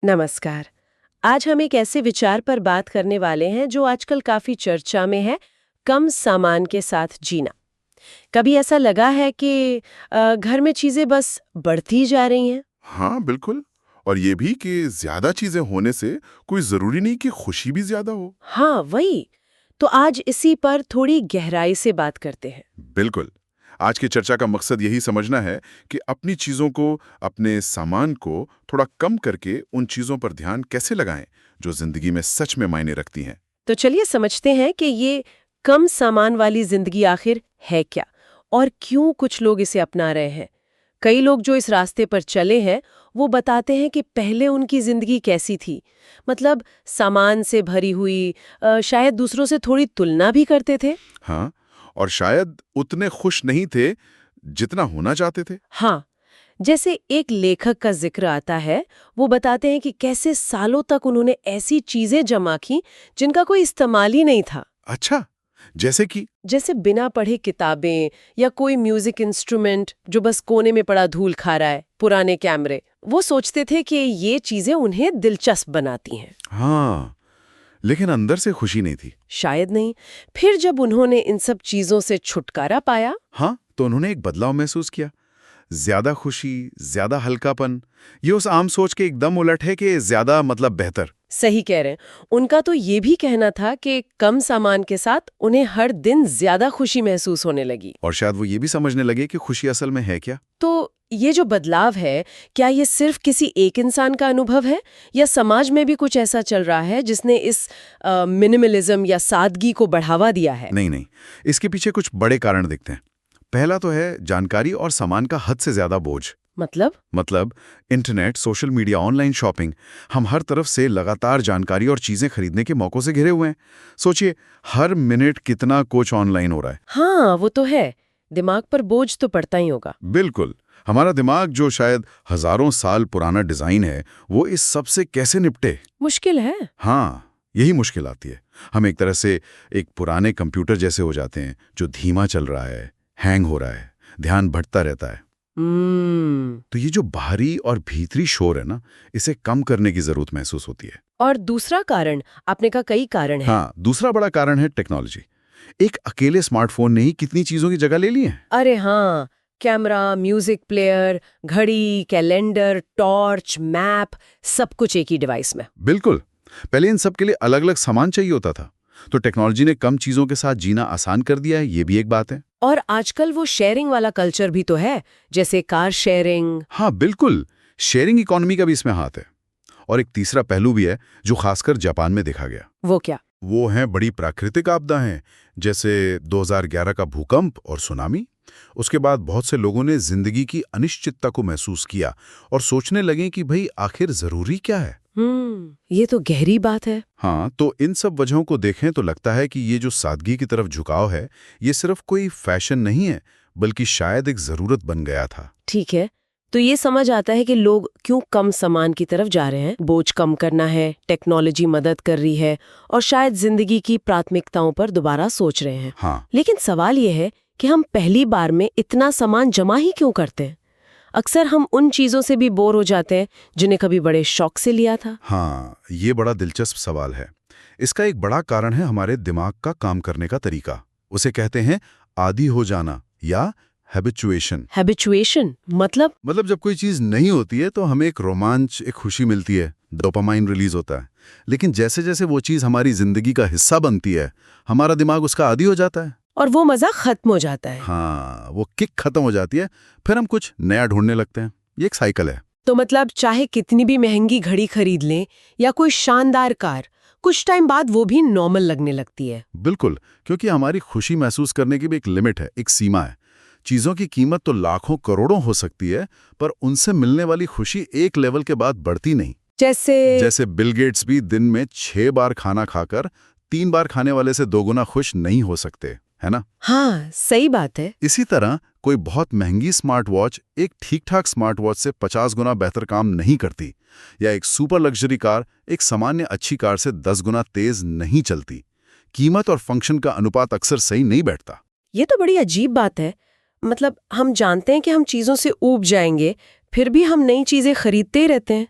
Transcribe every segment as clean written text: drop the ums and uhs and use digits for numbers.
नमस्कार। आज हम एक ऐसे विचार पर बात करने वाले हैं जो आजकल काफी चर्चा में है, कम सामान के साथ जीना। कभी ऐसा लगा है कि घर में चीजें बस बढ़ती जा रही हैं? हाँ, बिल्कुल। और ये भी कि ज्यादा चीजें होने से कोई जरूरी नहीं कि खुशी भी ज्यादा हो। हाँ, वही। तो आज इसी पर थोड़ी गहराई से बात करते हैं। बिल्कुल। आज की चर्चा का मकसद यही समझना है कि अपनी चीजों को, अपने सामान को थोड़ा कम करके उन चीजों पर ध्यान कैसे लगाएं जो जिंदगी में सच में मायने रखती हैं। तो चलिए समझते हैं कि ये कम सामान वाली जिंदगी आखिर है क्या और क्यों कुछ लोग इसे अपना रहे हैं। कई लोग जो इस रास्ते पर चले हैं वो बताते हैं कि पहले उनकी जिंदगी कैसी थी, मतलब सामान से भरी हुई, शायद दूसरों से थोड़ी तुलना भी करते थे। हाँ, और शायद उतने खुश नहीं थे जितना होना चाहते थे। हाँ, जैसे एक लेखक का जिक्र आता है, वो बताते हैं कि कैसे सालों तक उन्होंने ऐसी चीजें जमा की जिनका कोई इस्तेमाल ही नहीं था। अच्छा, जैसे कि जैसे बिना पढ़े किताबें या कोई म्यूजिक इंस्ट्रूमेंट जो बस कोने में पड़ा धूल खा रहा है, पुराने कैमरे। वो सोचते थे कि ये चीजें उन्हें दिलचस्प बनाती हैं। हाँ, लेकिन अंदर से खुशी नहीं थी। शायद नहीं। फिर जब उन्होंने इन सब चीजों से छुटकारा पाया। हाँ, तो उन्होंने एक बदलाव महसूस किया। ज्यादा खुशी, ज्यादा हल्कापन। ये उस आम सोच के एकदम उलट है कि ज्यादा मतलब बेहतर। सही कह रहे हैं। उनका तो ये भी कहना था कि कम सामान के साथ उन्हें हर दिन ज्यादा खुशी महसूस होने लगी। और शायद वो ये भी समझने लगे कि खुशी असल में है क्या। तो ये जो बदलाव है, क्या ये सिर्फ किसी एक इंसान का अनुभव है या समाज में भी कुछ ऐसा चल रहा है जिसने इस मिनिमलिज्म या सादगी को बढ़ावा दिया है? नहीं नहीं, इसके पीछे कुछ बड़े कारण दिखते हैं। पहला तो है जानकारी और सामान का हद से ज्यादा बोझ। मतलब internet, social media, online shopping. हम हर तरफ से लगातार जानकारी और चीजें खरीदने के मौकों से घिरे हुए हैं। सोचिए, हर मिनट कितना कुछ ऑनलाइन हो रहा है। हाँ, वो तो है। दिमाग पर बोझ तो पड़ता ही होगा। बिल्कुल। हमारा दिमाग, जो शायद हजारों साल पुराना डिजाइन है, वो इस सब से कैसे निपटे। मुश्किल है। हाँ, यही मुश्किल आती है। हम एक तरह से एक पुराने कंप्यूटर जैसे हो जाते हैं जो धीमा चल रहा है, हैंग हो रहा है, ध्यान भटकता रहता है। तो ये जो बाहरी और भीतरी शोर है ना, इसे कम करने की जरूरत महसूस होती है। और दूसरा कारण, आपने कहा कई कारण हैं। हाँ, दूसरा बड़ा कारण है टेक्नोलॉजी। एक अकेले स्मार्टफोन ने ही कितनी चीजों की जगह ले ली है। अरे हाँ, कैमरा, म्यूजिक प्लेयर, घड़ी, कैलेंडर, टॉर्च, मैप, सब कुछ एक ही डिवाइस में। बिल्कुल। पहले इन सब के लिए अलग अलग सामान चाहिए होता था, तो टेक्नोलॉजी ने कम चीजों के साथ जीना आसान कर दिया है, ये भी एक बात है। और आजकल वो शेयरिंग वाला कल्चर भी तो है, जैसे कार शेयरिंग। हाँ बिल्कुल, शेयरिंग इकोनॉमी का भी इसमें हाथ है। और एक तीसरा पहलू भी है जो खासकर जापान में देखा गया। वो क्या? वो हैं बड़ी प्राकृतिक आपदाएं, जैसे 2011 का भूकंप और सुनामी। उसके बाद बहुत से लोगों ने जिंदगी की अनिश्चितता को महसूस किया और सोचने लगे कि भाई आखिर जरूरी क्या है। ये तो गहरी बात है। हाँ, तो इन सब वजहों को देखें तो लगता है कि ये जो सादगी की तरफ झुकाव है, ये सिर्फ कोई फैशन नहीं है, बल्कि शायद एक जरूरत बन गया था। ठीक है, तो ये समझ आता है कि लोग क्यों कम सामान की तरफ जा रहे हैं। बोझ कम करना है, टेक्नोलॉजी मदद कर रही है और शायद जिंदगी की प्राथमिकताओं पर दोबारा सोच रहे हैं। हाँ, लेकिन सवाल ये है कि हम पहली बार में इतना सामान जमा ही क्यों करते हैं? अक्सर हम उन चीजों से भी बोर हो जाते हैं जिन्हें कभी बड़े शौक से लिया था। हाँ, ये बड़ा दिलचस्प सवाल है। इसका एक बड़ा कारण है हमारे दिमाग का काम करने का तरीका। उसे कहते हैं आदी हो जाना या हैबिचुएशन। हैबिचुएशन मतलब जब कोई चीज नहीं होती है तो हमें एक रोमांच, एक खुशी मिलती है, डोपामाइन रिलीज होता है। लेकिन जैसे जैसे वो चीज हमारी जिंदगी का हिस्सा बनती है, हमारा दिमाग उसका आदी हो जाता है और वो मजा खत्म हो जाता है। हाँ, वो किक खत्म हो जाती है, फिर हम कुछ नया ढूंढने लगते हैं। ये एक साइकिल है। तो मतलब चाहे कितनी भी महंगी घड़ी खरीद लें या कोई शानदार कार, कुछ टाइम बाद वो भी नॉर्मल लगने लगती है। बिल्कुल, क्योंकि हमारी खुशी महसूस करने की भी एक लिमिट है, एक सीमा है। चीजों की कीमत तो लाखों करोड़ों हो सकती है, पर उनसे मिलने वाली खुशी एक लेवल के बाद बढ़ती नहीं। जैसे बिल गेट्स भी दिन में 6 बार खाना खाकर 3 बार खाने वाले से 2 गुना खुश नहीं हो सकते, है ना? हाँ, सही बात है। इसी तरह कोई बहुत महंगी स्मार्ट वॉच एक ठीक-ठाक स्मार्ट वॉच से 50 गुना बेहतर काम नहीं करती, या एक सुपर लग्जरी कार एक सामान्य अच्छी कार से 10 गुना तेज नहीं चलती। कीमत और फंक्शन का अनुपात अक्सर सही नहीं बैठता। ये तो बड़ी अजीब बात है। मतलब हम जानते हैं कि हम चीजों से ऊब जाएंगे, फिर भी हम नई चीजें खरीदते ही रहते हैं।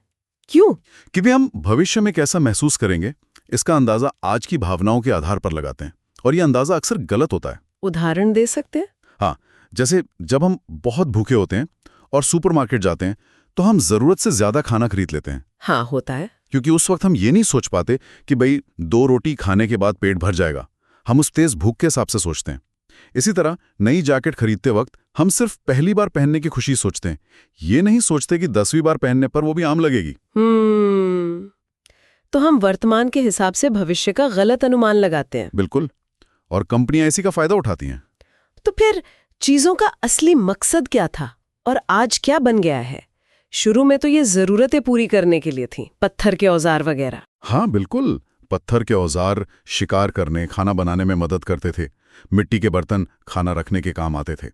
क्यों? क्योंकि हम भविष्य में कैसा महसूस करेंगे इसका अंदाजा आज की भावनाओं के आधार पर लगाते हैं, और ये अंदाजा अक्सर गलत होता है। उदाहरण दे सकते हैं? हाँ, जैसे जब हम बहुत भूखे होते हैं और सुपरमार्केट जाते हैं तो हम जरूरत से ज्यादा खाना खरीद लेते हैं। हाँ, होता है। क्योंकि उस वक्त हम ये नहीं सोच पाते कि भाई 2 रोटी खाने के बाद पेट भर जाएगा। हम उस तेज भूख के हिसाब से सोचते हैं। इसी तरह नई जैकेट खरीदते वक्त हम सिर्फ पहली बार पहनने की खुशी सोचते हैं, ये नहीं सोचते कि 10वीं बार पहनने पर वो भी आम लगेगी। तो हम वर्तमान के हिसाब से भविष्य का गलत अनुमान लगाते हैं। बिल्कुल, और कंपनियां इसी का फायदा उठाती हैं। तो फिर चीजों का असली मकसद क्या था और आज क्या बन गया है? शुरू में तो ये जरूरतें पूरी करने के लिए थी, पत्थर के औजार वगैरह। हाँ बिल्कुल, पत्थर के औजार शिकार करने, खाना बनाने में मदद करते थे। मिट्टी के बर्तन खाना रखने के काम आते थे।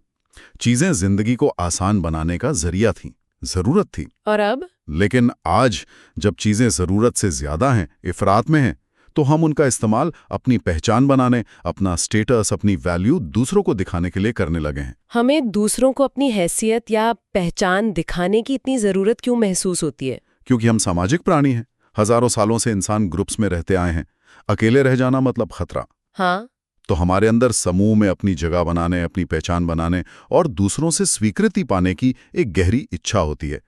चीजें जिंदगी को आसान बनाने का जरिया थीं, जरूरत थी। और अब? लेकिन आज जब चीजें जरूरत से ज्यादा हैं, इफरात में हैं, तो हम उनका इस्तेमाल अपनी पहचान बनाने, अपना स्टेटस, अपनी वैल्यू दूसरों को दिखाने के लिए करने लगे हैं। हमें दूसरों को अपनी हैसियत या पहचान दिखाने की इतनी जरूरत क्यों महसूस होती है? क्योंकि हम सामाजिक प्राणी हैं। हजारों सालों से इंसान ग्रुप्स में रहते आए हैं। अकेले रह जाना मतलब खतरा। हाँ। तो हमारे अंदर समूह में अपनी जगह बनाने, अपनी पहचान बनाने और दूसरों से स्वीकृति पाने की एक गहरी इच्छा होती है।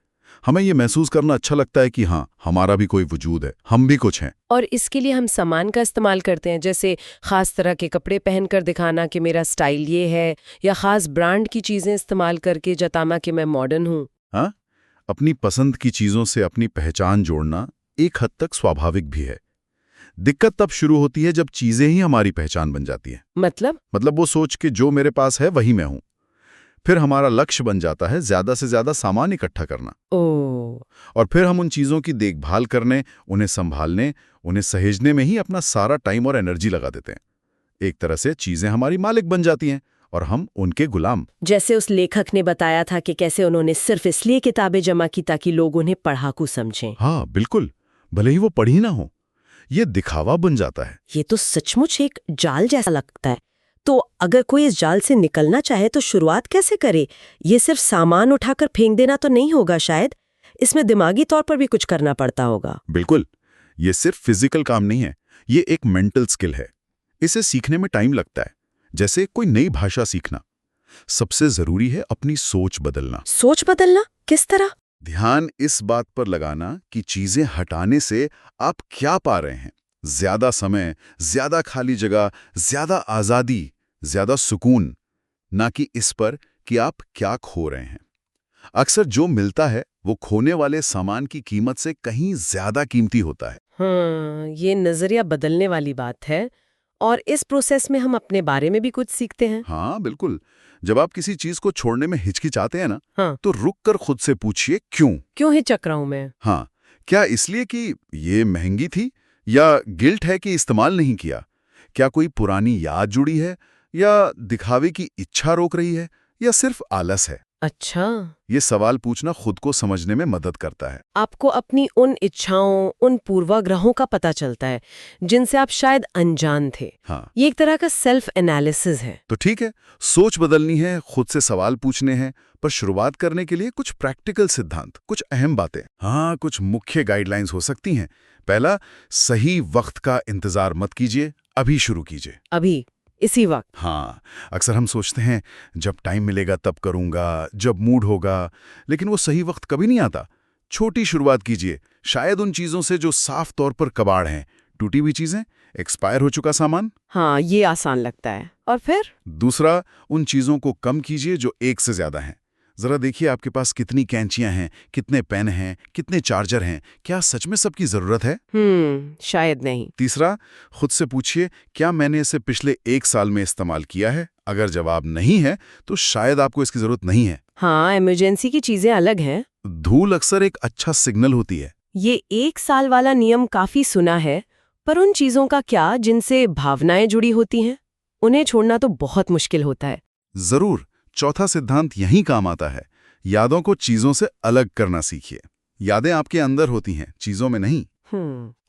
हमें ये महसूस करना अच्छा लगता है कि हाँ, हमारा भी कोई वजूद है, हम भी कुछ हैं। और इसके लिए हम सामान का इस्तेमाल करते हैं, जैसे खास तरह के कपड़े पहनकर दिखाना कि मेरा स्टाइल ये है, या खास ब्रांड की चीजें इस्तेमाल करके जताना कि मैं मॉडर्न हूँ। हाँ, अपनी पसंद की चीजों से अपनी पहचान जोड़ना एक हद तक स्वाभाविक भी है। दिक्कत तब शुरू होती है जब चीजें ही हमारी पहचान बन जाती हैं। मतलब वो सोच के जो मेरे पास है वही मैं हूं। फिर हमारा लक्ष्य बन जाता है ज्यादा से ज्यादा सामान इकट्ठा करना। और फिर हम उन चीजों की देखभाल करने, उन्हें संभालने, उन्हें सहेजने में ही अपना सारा टाइम और एनर्जी लगा देते हैं। एक तरह से चीजें हमारी मालिक बन जाती हैं और हम उनके गुलाम। जैसे उस लेखक ने बताया था कि कैसे उन्होंने सिर्फ इसलिए किताबें जमा की ताकि लोग उन्हें पढ़ाकू समझें। हाँ बिल्कुल, भले ही वो पढ़ी ना हो, ये दिखावा बन जाता है। ये तो सचमुच एक जाल जैसा लगता है। तो अगर कोई इस जाल से निकलना चाहे तो शुरुआत कैसे करे? ये सिर्फ सामान उठाकर फेंक देना तो नहीं होगा शायद, इसमें दिमागी तौर पर भी कुछ करना पड़ता होगा। बिल्कुल, ये सिर्फ फिजिकल काम नहीं है, ये एक मेंटल स्किल है। इसे सीखने में टाइम लगता है, जैसे कोई नई भाषा सीखना। सबसे जरूरी है अपनी सोच बदलना। सोच बदलना किस तरह? ध्यान इस बात पर लगाना कि चीजें हटाने से आप क्या पा रहे हैं। ज्यादा समय, ज्यादा खाली जगह, ज्यादा आजादी, ज्यादा सुकून, ना कि इस पर कि आप क्या खो रहे हैं। अक्सर जो मिलता है वो खोने वाले सामान की कीमत से कहीं ज्यादा कीमती होता है। हाँ, ये नजरिया बदलने वाली बात है। और इस प्रोसेस में हम अपने बारे में भी कुछ सीखते हैं। हाँ बिल्कुल, जब आप किसी चीज को छोड़ने में हिचकिचाते हैं ना, हाँ। तो रुक कर खुद से पूछिए क्यों हिचक रहा हूं मैं। हाँ, क्या इसलिए कि ये महंगी थी, या गिल्ट है कि इस्तेमाल नहीं किया? क्या कोई पुरानी याद जुड़ी है, या दिखावे की इच्छा रोक रही है, या सिर्फ आलस है? अच्छा, ये सवाल पूछना खुद को समझने में मदद करता है। आपको अपनी उन इच्छाओं, उन पूर्वाग्रहों का पता चलता है जिनसे आप शायद अनजान थे। हाँ, ये एक तरह का सेल्फ एनालिसिस है। तो ठीक है, सोच बदलनी है, खुद से सवाल पूछने हैं, पर शुरुआत करने के लिए कुछ प्रैक्टिकल सिद्धांत, कुछ अहम बातें, हाँ कुछ मुख्य गाइडलाइंस हो सकती हैं। पहला, सही वक्त का इंतजार मत कीजिए, अभी शुरू कीजिए। अभी, इसी वक्त। हाँ, अक्सर हम सोचते हैं जब टाइम मिलेगा तब करूंगा, जब मूड होगा, लेकिन वो सही वक्त कभी नहीं आता। छोटी शुरुआत कीजिए, शायद उन चीजों से जो साफ तौर पर कबाड़ हैं, टूटी हुई चीजें, एक्सपायर हो चुका सामान। हाँ, ये आसान लगता है। और फिर दूसरा, उन चीजों को कम कीजिए जो एक से ज्यादा हैं। जरा देखिए आपके पास कितनी कैंचियां हैं, कितने पेन हैं, कितने चार्जर हैं, क्या सच में सबकी जरूरत है? शायद नहीं। तीसरा, खुद से पूछिए क्या मैंने इसे पिछले 1 साल में इस्तेमाल किया है? अगर जवाब नहीं है तो शायद आपको इसकी जरूरत नहीं है। हाँ, इमरजेंसी की चीजें अलग हैं। धूल अक्सर एक अच्छा सिग्नल होती है। ये 1 साल वाला नियम काफी सुना है, पर उन चीजों का क्या जिनसे भावनाएं जुड़ी होती हैं? उन्हें छोड़ना तो बहुत मुश्किल होता है। जरूर, चौथा सिद्धांत यहीं काम आता है। यादों को चीजों से अलग करना सीखिए। यादें आपके अंदर होती हैं, चीजों में नहीं।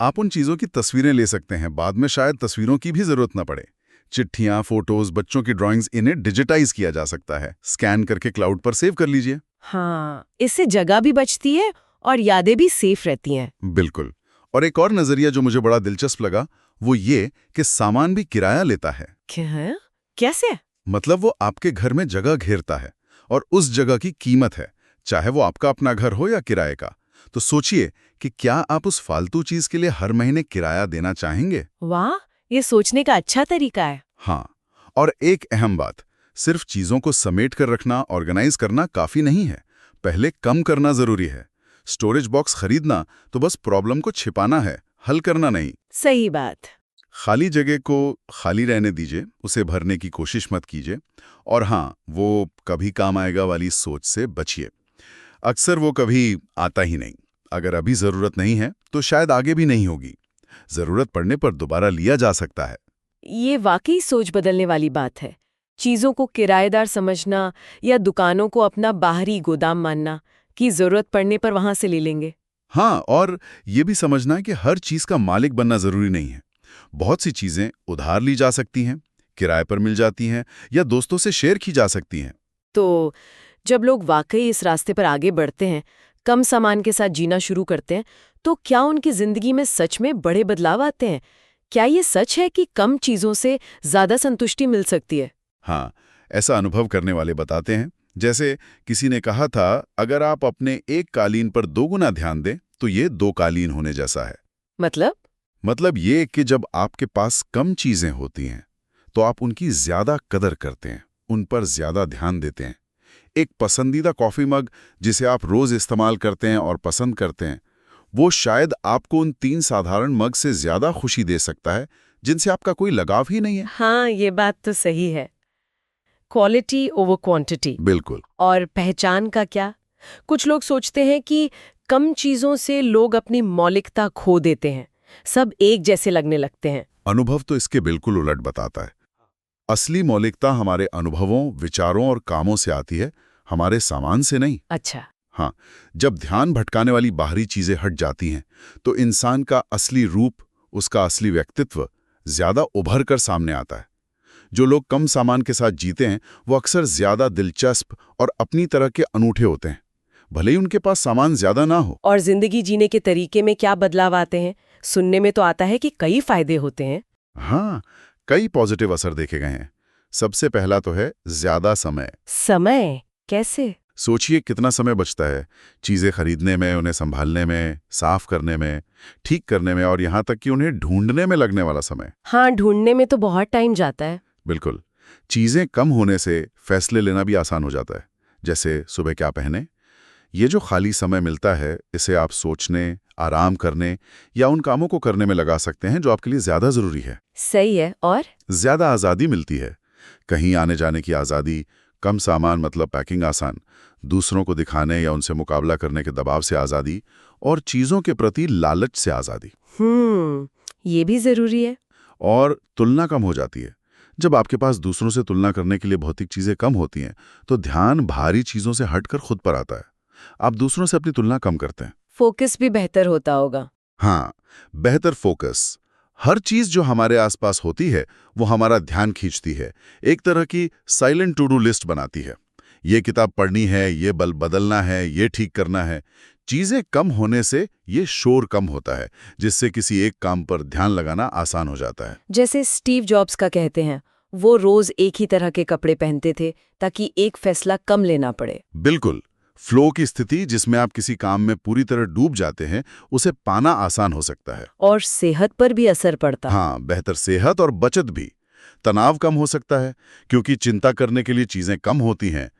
आप उन चीजों की तस्वीरें ले सकते हैं, बाद में शायद तस्वीरों की भी जरूरत न पड़े। चिट्ठियां, फोटोज, बच्चों की ड्राइंग्स, इन्हें डिजिटाइज किया जा सकता है। स्कैन करके क्लाउड पर सेव कर लीजिए। हाँ, इससे जगह भी बचती है और यादें भी सेफ रहती हैं। बिल्कुल। और एक और नजरिया जो मुझे बड़ा दिलचस्प लगा वो ये कि सामान भी किराया लेता है। क्या है? कैसे? मतलब वो आपके घर में जगह घेरता है और उस जगह की कीमत है, चाहे वो आपका अपना घर हो या किराए का। तो सोचिए कि क्या आप उस फालतू चीज के लिए हर महीने किराया देना चाहेंगे? वाह, ये सोचने का अच्छा तरीका है। हाँ। और एक अहम बात, सिर्फ चीजों को समेट कर रखना, ऑर्गेनाइज करना काफी नहीं है। पहले कम करना जरूरी है। स्टोरेज बॉक्स खरीदना तो बस प्रॉब्लम को छिपाना है, हल करना नहीं। सही बात। खाली जगह को खाली रहने दीजिए, उसे भरने की कोशिश मत कीजिए। और हाँ, वो कभी काम आएगा वाली सोच से बचिए। अक्सर वो कभी आता ही नहीं। अगर अभी जरूरत नहीं है तो शायद आगे भी नहीं होगी। जरूरत पड़ने पर दोबारा लिया जा सकता है। ये वाकई सोच बदलने वाली बात है। चीजों को किराएदार समझना या दुकानों को अपना बाहरी गोदाम मानना कि जरूरत पड़ने पर वहां से ले लेंगे। हाँ, और ये भी समझना है कि हर चीज का मालिक बनना जरूरी नहीं है। बहुत सी चीजें उधार ली जा सकती हैं, किराए पर मिल जाती हैं या दोस्तों से शेयर की जा सकती हैं। तो जब लोग वाकई इस रास्ते पर आगे बढ़ते हैं, कम सामान के साथ जीना शुरू करते हैं, तो क्या उनकी जिंदगी में सच में बड़े बदलाव आते हैं? क्या ये सच है कि कम चीजों से ज्यादा संतुष्टि मिल सकती है? हाँ, ऐसा अनुभव करने वाले बताते हैं। जैसे किसी ने कहा था, अगर आप अपने एक कालीन पर 2 गुना ध्यान दें तो ये 2 कालीन होने जैसा है। मतलब ये कि जब आपके पास कम चीजें होती हैं तो आप उनकी ज्यादा कदर करते हैं, उन पर ज्यादा ध्यान देते हैं। एक पसंदीदा कॉफी मग जिसे आप रोज इस्तेमाल करते हैं और पसंद करते हैं, वो शायद आपको उन 3 साधारण मग से ज्यादा खुशी दे सकता है जिनसे आपका कोई लगाव ही नहीं है। हाँ, ये बात तो सही है। Quality over quantity. बिल्कुल। और पहचान का क्या? कुछ लोग सोचते हैं कि कम चीजों से लोग अपनी मौलिकता खो देते हैं, सब एक जैसे लगने लगते हैं। अनुभव तो इसके बिल्कुल उलट बताता है। असली मौलिकता हमारे अनुभवों, विचारों और कामों से आती है, हमारे सामान से नहीं। अच्छा। हाँ, जब ध्यान भटकाने वाली बाहरी चीजें हट जाती हैं तो इंसान का असली रूप, उसका असली व्यक्तित्व ज्यादा उभर कर सामने आता है। जो लोग कम सामान के साथ जीते हैं वो अक्सर ज्यादा दिलचस्प और अपनी तरह के अनूठे होते हैं, भले ही उनके पास सामान ज्यादा ना हो। और जिंदगी जीने के तरीके में क्या बदलाव आते हैं? सुनने में तो आता है कि कई फायदे होते हैं। हाँ, कई पॉजिटिव असर देखे गए हैं। सबसे पहला तो है ज्यादा समय। समय? कैसे? सोचिए कितना समय बचता है चीजें खरीदने में, उन्हें संभालने में, साफ करने में, ठीक करने में और यहाँ तक कि उन्हें ढूंढने में लगने वाला समय। हाँ, ढूंढने में तो बहुत टाइम जाता है। बिल्कुल। चीजें कम होने से फैसले लेना भी आसान हो जाता है। जैसे सुबह क्या पहने। ये जो खाली समय मिलता है इसे आप सोचने, आराम करने या उन कामों को करने में लगा सकते हैं जो आपके लिए ज्यादा जरूरी है। सही है। और ज्यादा आजादी मिलती है, कहीं आने जाने की आजादी, कम सामान मतलब पैकिंग आसान, दूसरों को दिखाने या उनसे मुकाबला करने के दबाव से आजादी और चीजों के प्रति लालच से आजादी। ये भी जरूरी है। और तुलना कम हो जाती है। जब आपके पास दूसरों से तुलना करने के लिए भौतिक चीजें कम होती हैं तो ध्यान भारी चीजों से हटकर खुद पर आता है। आप दूसरों से अपनी तुलना कम करते हैं। फोकस भी बेहतर होता होगा। हाँ, बेहतर फोकस। हर चीज जो हमारे आसपास होती है वो हमारा ध्यान खींचती है, एक तरह की साइलेंट टू डू लिस्ट बनाती है। ये किताब पढ़नी है, ये बल्ब बदलना है, ये ठीक करना है। चीजें कम होने से ये शोर कम होता है, जिससे किसी एक काम पर ध्यान लगाना आसान हो जाता है। जैसे स्टीव जॉब्स का कहते हैं, वो रोज एक ही तरह के कपड़े पहनते थे ताकि एक फैसला कम लेना पड़े। बिल्कुल। फ्लो की स्थिति जिसमें आप किसी काम में पूरी तरह डूब जाते हैं, उसे पाना आसान हो सकता है। और सेहत पर भी असर पड़ता। हाँ, बेहतर सेहत और बचत भी। तनाव कम हो सकता है क्योंकि चिंता करने के लिए चीजें कम होती हैं।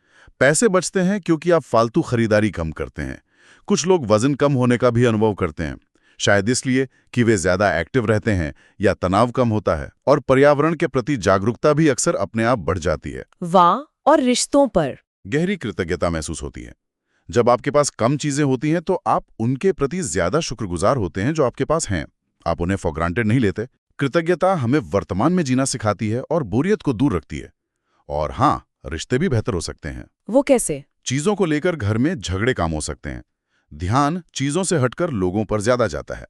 पैसे बचते हैं क्योंकि आप फालतू खरीदारी कम करते हैं। कुछ लोग वजन कम होने का भी अनुभव करते हैं, शायद इसलिए कि वे ज्यादा एक्टिव रहते हैं या तनाव कम होता है। और पर्यावरण के प्रति जागरूकता भी अक्सर अपने आप बढ़ जाती है। वाह। और रिश्तों पर गहरी कृतज्ञता महसूस होती है। जब आपके पास कम चीजें होती हैं तो आप उनके प्रति ज्यादा शुक्रगुजार होते हैं जो आपके पास हैं। आप उन्हें फॉर ग्रांटेड नहीं लेते। कृतज्ञता हमें वर्तमान में जीना सिखाती है और बोरियत को दूर रखती है। और हाँ, रिश्ते भी बेहतर हो सकते हैं। वो कैसे? चीजों को लेकर घर में झगड़े कम हो सकते हैं। ध्यान चीजों से हटकर लोगों पर ज्यादा जाता है।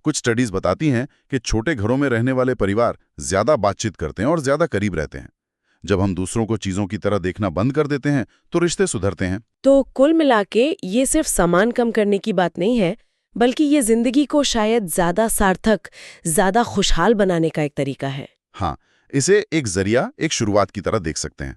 कुछ स्टडीज बताती हैं कि छोटे घरों में रहने वाले परिवार ज्यादा बातचीत करते हैं और ज्यादा करीब रहते हैं। जब हम दूसरों को चीजों की तरह देखना बंद कर देते हैं तो रिश्ते सुधरते हैं। तो कुल मिला के ये सिर्फ सामान कम करने की बात नहीं है, बल्कि ये जिंदगी को शायद ज्यादा सार्थक, ज्यादा खुशहाल बनाने का एक तरीका है। हाँ, इसे एक जरिया, एक शुरुआत की तरह देख सकते हैं।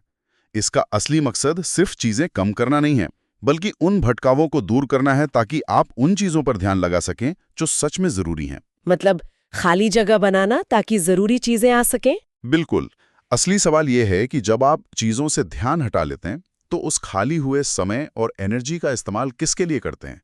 इसका असली मकसद सिर्फ चीजें कम करना नहीं है, बल्कि उन भटकावों को दूर करना है ताकि आप उन चीजों पर ध्यान लगा सकें जो सच में जरूरी हैं। मतलब खाली जगह बनाना ताकि जरूरी चीजें आ सकें। बिल्कुल। असली सवाल यह है कि जब आप चीजों से ध्यान हटा लेते हैं तो उस खाली हुए समय और एनर्जी का इस्तेमाल किसके लिए करते हैं।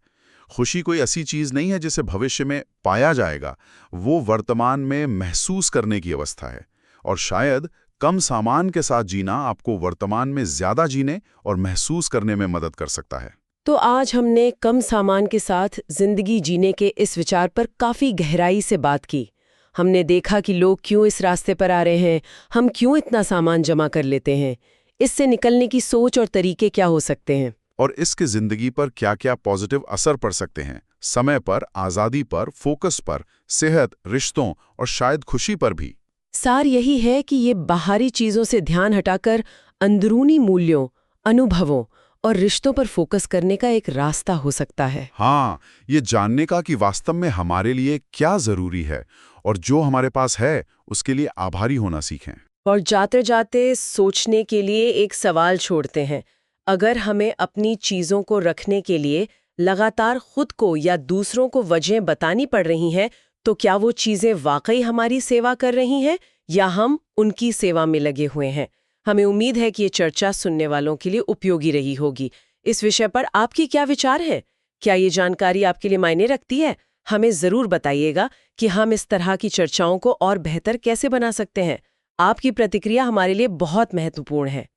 खुशी कोई ऐसी चीज नहीं है जिसे भविष्य में पाया जाएगा, वो वर्तमान में महसूस करने की अवस्था है। और शायद कम सामान के साथ जीना आपको वर्तमान में ज्यादा जीने और महसूस करने में मदद कर सकता है। तो आज हमने कम सामान के साथ जिंदगी जीने के इस विचार पर काफी गहराई से बात की। हमने देखा कि लोग क्यों इस रास्ते पर आ रहे हैं, हम क्यों इतना सामान जमा कर लेते हैं, इससे निकलने की सोच और तरीके क्या हो सकते हैं, और इसके जिंदगी पर क्या क्या पॉजिटिव असर पड़ सकते हैं, समय पर, आजादी पर, फोकस पर, सेहत, रिश्तों और शायद खुशी पर भी। सार यही है कि ये बाहरी चीजों से ध्यान हटाकर अंदरूनी मूल्यों, अनुभवों और रिश्तों पर फोकस करने का एक रास्ता हो सकता है। हाँ, ये जानने का कि वास्तव में हमारे लिए क्या जरूरी है और जो हमारे पास है उसके लिए आभारी होना सीखें। और जाते जाते सोचने के लिए एक सवाल छोड़ते हैं। अगर हमें अपनी चीजों को रखने के लिए लगातार खुद को या दूसरों को वजह बतानी पड़ रही हैं, तो क्या वो चीजें वाकई हमारी सेवा कर रही हैं या हम उनकी सेवा में लगे हुए हैं। हमें उम्मीद है कि ये चर्चा सुनने वालों के लिए उपयोगी रही होगी। इस विषय पर आपकी क्या विचार है? क्या ये जानकारी आपके लिए मायने रखती है? हमें जरूर बताइएगा कि हम इस तरह की चर्चाओं को और बेहतर कैसे बना सकते हैं। आपकी प्रतिक्रिया हमारे लिए बहुत महत्वपूर्ण है।